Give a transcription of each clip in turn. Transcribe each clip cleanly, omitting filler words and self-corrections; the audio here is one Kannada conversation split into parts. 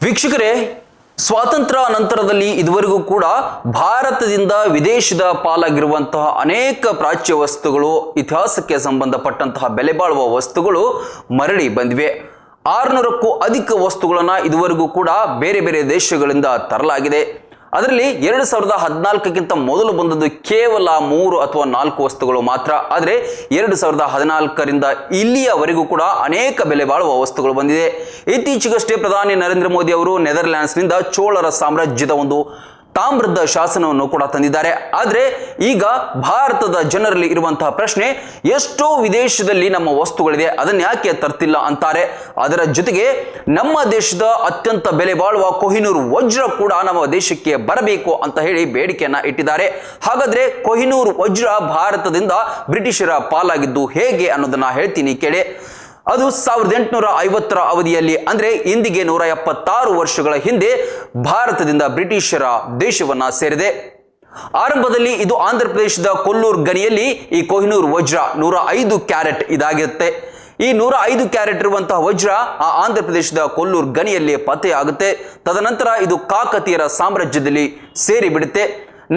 ವೀಕ್ಷಕರೇ, ಸ್ವಾತಂತ್ರ್ಯ ನಂತರದಲ್ಲಿ ಇದುವರೆಗೂ ಕೂಡ ಭಾರತದಿಂದ ವಿದೇಶದ ಪಾಲಾಗಿರುವಂತಹ ಅನೇಕ ಪ್ರಾಚ್ಯ ವಸ್ತುಗಳು, ಇತಿಹಾಸಕ್ಕೆ ಸಂಬಂಧಪಟ್ಟಂತಹ ಬೆಲೆ ಬಾಳುವ ವಸ್ತುಗಳು ಮರಳಿ ಬಂದಿವೆ. 600ಕ್ಕೂ ಅಧಿಕ ವಸ್ತುಗಳನ್ನು ಇದುವರೆಗೂ ಕೂಡ ಬೇರೆ ಬೇರೆ ದೇಶಗಳಿಂದ ತರಲಾಗಿದೆ. ಅದರಲ್ಲಿ 2014ಕ್ಕಿಂತ ಮೊದಲು ಬಂದದ್ದು ಕೇವಲ 3 ಅಥವಾ 4 ವಸ್ತುಗಳು ಮಾತ್ರ. ಆದರೆ 2014ರಿಂದ ಇಲ್ಲಿಯವರೆಗೂ ಕೂಡ ಅನೇಕ ಬೆಲೆ ಬಾಳುವ ವಸ್ತುಗಳು ಬಂದಿದೆ. ಇತ್ತೀಚೆಗಷ್ಟೇ ಪ್ರಧಾನಿ ನರೇಂದ್ರ ಮೋದಿ ಅವರು ನೆದರ್ಲ್ಯಾಂಡ್ಸ್ನಿಂದ ಚೋಳರ ಸಾಮ್ರಾಜ್ಯದ ಒಂದು ತಾಮ್ರದ ಶಾಸನವನ್ನು ಕೂಡ ತಂದಿದ್ದಾರೆ. ಆದರೆ ಈಗ ಭಾರತದ ಜನರಲ್ಲಿ ಇರುವಂತಹ ಪ್ರಶ್ನೆ, ಎಷ್ಟೋ ವಿದೇಶದಲ್ಲಿ ನಮ್ಮ ವಸ್ತುಗಳಿದೆ, ಅದನ್ನು ಯಾಕೆ ತರ್ತಿಲ್ಲ ಅಂತಾರೆ. ಅದರ ಜೊತೆಗೆ ನಮ್ಮ ದೇಶದ ಅತ್ಯಂತ ಬೆಲೆ ಬಾಳುವ ಕೊಹಿನೂರ್ ವಜ್ರ ಕೂಡ ನಮ್ಮ ದೇಶಕ್ಕೆ ಬರಬೇಕು ಅಂತ ಹೇಳಿ ಬೇಡಿಕೆಯನ್ನ ಇಟ್ಟಿದ್ದಾರೆ. ಹಾಗಾದ್ರೆ ಕೊಹಿನೂರ್ ವಜ್ರ ಭಾರತದಿಂದ ಬ್ರಿಟಿಷರ ಪಾಲಾಗಿದ್ದು ಹೇಗೆ ಅನ್ನೋದನ್ನ ಹೇಳ್ತೀನಿ ಕೇಳಿ. ಅದು 1850ರ ಅವಧಿಯಲ್ಲಿ, ಅಂದ್ರೆ ಇಂದಿಗೆ 176 ವರ್ಷಗಳ ಹಿಂದೆ ಭಾರತದಿಂದ ಬ್ರಿಟಿಷರ ದೇಶವನ್ನ ಸೇರಿದೆ. ಆರಂಭದಲ್ಲಿ ಇದು ಆಂಧ್ರ ಪ್ರದೇಶದ ಕೊಲ್ಲೂರ್ ಗನಿಯಲ್ಲಿ ಈ ಕೊಹಿನೂರ್ ವಜ್ರ 105 ಕ್ಯಾರೆಟ್ ಇದಾಗಿರುತ್ತೆ. ಈ 105 ಕ್ಯಾರೆಟ್ ಇರುವಂತಹ ವಜ್ರ ಆ ಆಂಧ್ರ ಪ್ರದೇಶದ ಕೊಲ್ಲೂರ್ ಗನಿಯಲ್ಲಿ ಪತ್ತೆಯಾಗುತ್ತೆ. ತದನಂತರ ಇದು ಕಾಕತೀಯರ ಸಾಮ್ರಾಜ್ಯದಲ್ಲಿ ಸೇರಿ ಬಿಡುತ್ತೆ.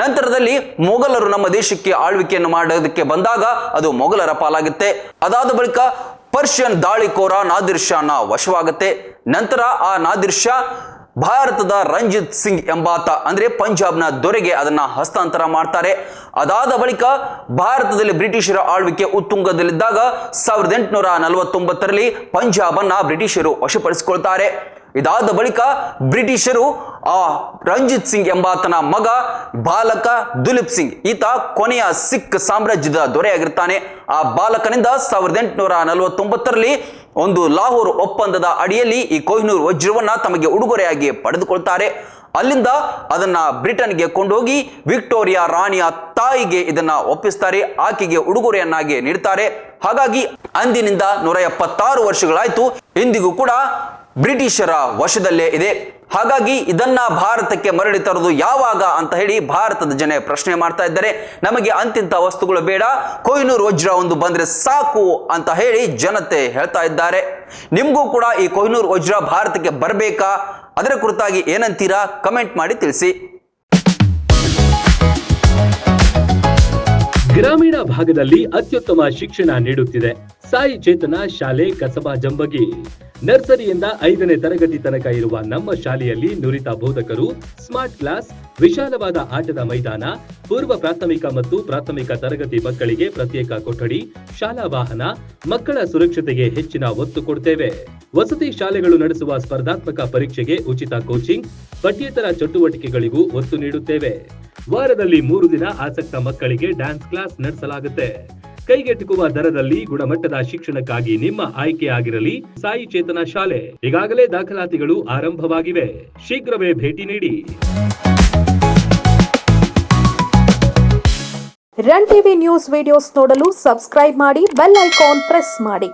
ನಂತರದಲ್ಲಿ ಮೊಘಲರು ನಮ್ಮ ದೇಶಕ್ಕೆ ಆಳ್ವಿಕೆಯನ್ನು ಮಾಡೋದಕ್ಕೆ ಬಂದಾಗ ಅದು ಮೊಘಲರ ಪಾಲಾಗುತ್ತೆ. ಅದಾದ ಬಳಿಕ ಪರ್ಷಿಯನ್ ದಾಳಿಕೋರ ನಾದಿರ್ ಶಾನ ವಶವಾಗುತ್ತೆ. ನಂತರ ಆ ನಾದಿರ್ ಶಾ ಭಾರತದ ರಂಜಿತ್ ಸಿಂಗ್ ಎಂಬಾತ, ಅಂದ್ರೆ ಪಂಜಾಬ್ನ ದೊರೆಗೆ ಅದನ್ನ ಹಸ್ತಾಂತರ ಮಾಡ್ತಾರೆ. ಅದಾದ ಬಳಿಕ ಭಾರತದಲ್ಲಿ ಬ್ರಿಟಿಷರ ಆಳ್ವಿಕೆ ಉತ್ತುಂಗದಲ್ಲಿದ್ದಾಗ 1849ರಲ್ಲಿ ಪಂಜಾಬನ್ನ ಬ್ರಿಟಿಷರು ವಶಪಡಿಸಿಕೊಳ್ತಾರೆ. ಇದಾದ ಬಳಿಕ ಬ್ರಿಟಿಷರು ಆ ರಂಜಿತ್ ಸಿಂಗ್ ಎಂಬಾತನ ಮಗ ಬಾಲಕ ದುಲೀಪ್ ಸಿಂಗ್, ಈತ ಕೊನೆಯ ಸಿಖ್ ಸಾಮ್ರಾಜ್ಯದ ದೊರೆಯಾಗಿರ್ತಾನೆ. ಆ ಬಾಲಕನಿಂದ 1849ರಲ್ಲಿ ಒಂದು ಲಾಹೋರ್ ಒಪ್ಪಂದದ ಅಡಿಯಲ್ಲಿ ಈ ಕೊಹಿನೂರ್ ವಜ್ರವನ್ನ ತಮಗೆ ಉಡುಗೊರೆಯಾಗಿ ಪಡೆದುಕೊಳ್ತಾರೆ. ಅಲ್ಲಿಂದ ಅದನ್ನ ಬ್ರಿಟನ್ಗೆ ಕೊಂಡೋಗಿ ವಿಕ್ಟೋರಿಯಾ ರಾಣಿಯ ತಾಯಿಗೆ ಇದನ್ನ ಒಪ್ಪಿಸ್ತಾರೆ. ಆಕೆಗೆ ಉಡುಗೊರೆಯನ್ನಾಗಿ ನೀಡ್ತಾರೆ. ಹಾಗಾಗಿ ಅಂದಿನಿಂದ 176 ವರ್ಷಗಳಾಯ್ತು, ಇಂದಿಗೂ ಕೂಡ ಬ್ರಿಟಿಷರ ವಶದಲ್ಲೇ ಇದೆ. ಹಾಗಾಗಿ ಇದನ್ನ ಭಾರತಕ್ಕೆ ಮರಳಿ ತರುವುದು ಯಾವಾಗ ಅಂತ ಹೇಳಿ ಭಾರತದ ಜನ ಪ್ರಶ್ನೆ ಮಾಡ್ತಾ ಇದ್ದಾರೆ. ನಮಗೆ ಅಂತಿಂತ ವಸ್ತುಗಳು ಬೇಡ, ಕೊಹಿನೂರ್ ವಜ್ರ ಒಂದು ಬಂದ್ರೆ ಸಾಕು ಅಂತ ಹೇಳಿ ಜನತೆ ಹೇಳ್ತಾ ಇದ್ದಾರೆ. ನಿಮಗೂ ಕೂಡ ಈ ಕೊಹಿನೂರ್ ವಜ್ರ ಭಾರತಕ್ಕೆ ಬರಬೇಕಾ? ಅದರ ಕುರಿತಾಗಿ ಏನಂತೀರಾ? ಕಮೆಂಟ್ ಮಾಡಿ ತಿಳಿಸಿ. ಗ್ರಾಮೀಣ ಭಾಗದಲ್ಲಿ ಅತ್ಯುತ್ತಮ ಶಿಕ್ಷಣ ನೀಡುತ್ತಿದೆ ಸಾಯಿ ಚೇತನ ಶಾಲೆ ಕಸಬಾ ಜಂಬಗಿ. ನರ್ಸರಿಯಿಂದ 5ನೇ ತರಗತಿ ತನಕ ಇರುವ ನಮ್ಮ ಶಾಲೆಯಲ್ಲಿ ನುರಿತ ಬೋಧಕರು, ಸ್ಮಾರ್ಟ್ ಕ್ಲಾಸ್, ವಿಶಾಲವಾದ ಆಟದ ಮೈದಾನ, ಪೂರ್ವ ಪ್ರಾಥಮಿಕ ಮತ್ತು ಪ್ರಾಥಮಿಕ ತರಗತಿ ಮಕ್ಕಳಿಗೆ ಪ್ರತ್ಯೇಕ ಕೊಠಡಿ, ಶಾಲಾ ವಾಹನ, ಮಕ್ಕಳ ಸುರಕ್ಷತೆಗೆ ಹೆಚ್ಚಿನ ಒತ್ತು ಕೊಡ್ತೇವೆ. ವಸತಿ ಶಾಲೆಗಳು ನಡೆಸುವ ಸ್ಪರ್ಧಾತ್ಮಕ ಪರೀಕ್ಷೆಗೆ ಉಚಿತ ಕೋಚಿಂಗ್, ಪಠ್ಯೇತರ ಚಟುವಟಿಕೆಗಳಿಗೂ ಒತ್ತು ನೀಡುತ್ತೇವೆ. ವಾರದಲ್ಲಿ 3 ದಿನ ಆಸಕ್ತ ಮಕ್ಕಳಿಗೆ ಡ್ಯಾನ್ಸ್ ಕ್ಲಾಸ್ ನಡೆಸಲಾಗುತ್ತೆ. ಕೈಗೆಟುಕುವ ದರದಲ್ಲಿ ಗುಣಮಟ್ಟದ ಶಿಕ್ಷಣಕ್ಕಾಗಿ ನಿಮ್ಮ ಆಯ್ಕೆ ಆಗಿರಲಿ ಸಾಯಿ ಚೇತನ ಶಾಲೆ. ಈಗಾಗಲೇ ದಾಖಲಾತಿಗಳು ಆರಂಭವಾಗಿವೆ, ಶೀಘ್ರವೇ ಭೇಟಿ ನೀಡಿ. ರನ್ ಟಿವಿ ನ್ಯೂಸ್ ವಿಡಿಯೋಸ್ ನೋಡಲು ಸಬ್ಸ್ಕ್ರೈಬ್ ಮಾಡಿ, ಬೆಲ್ ಐಕಾನ್ ಪ್ರೆಸ್ ಮಾಡಿ.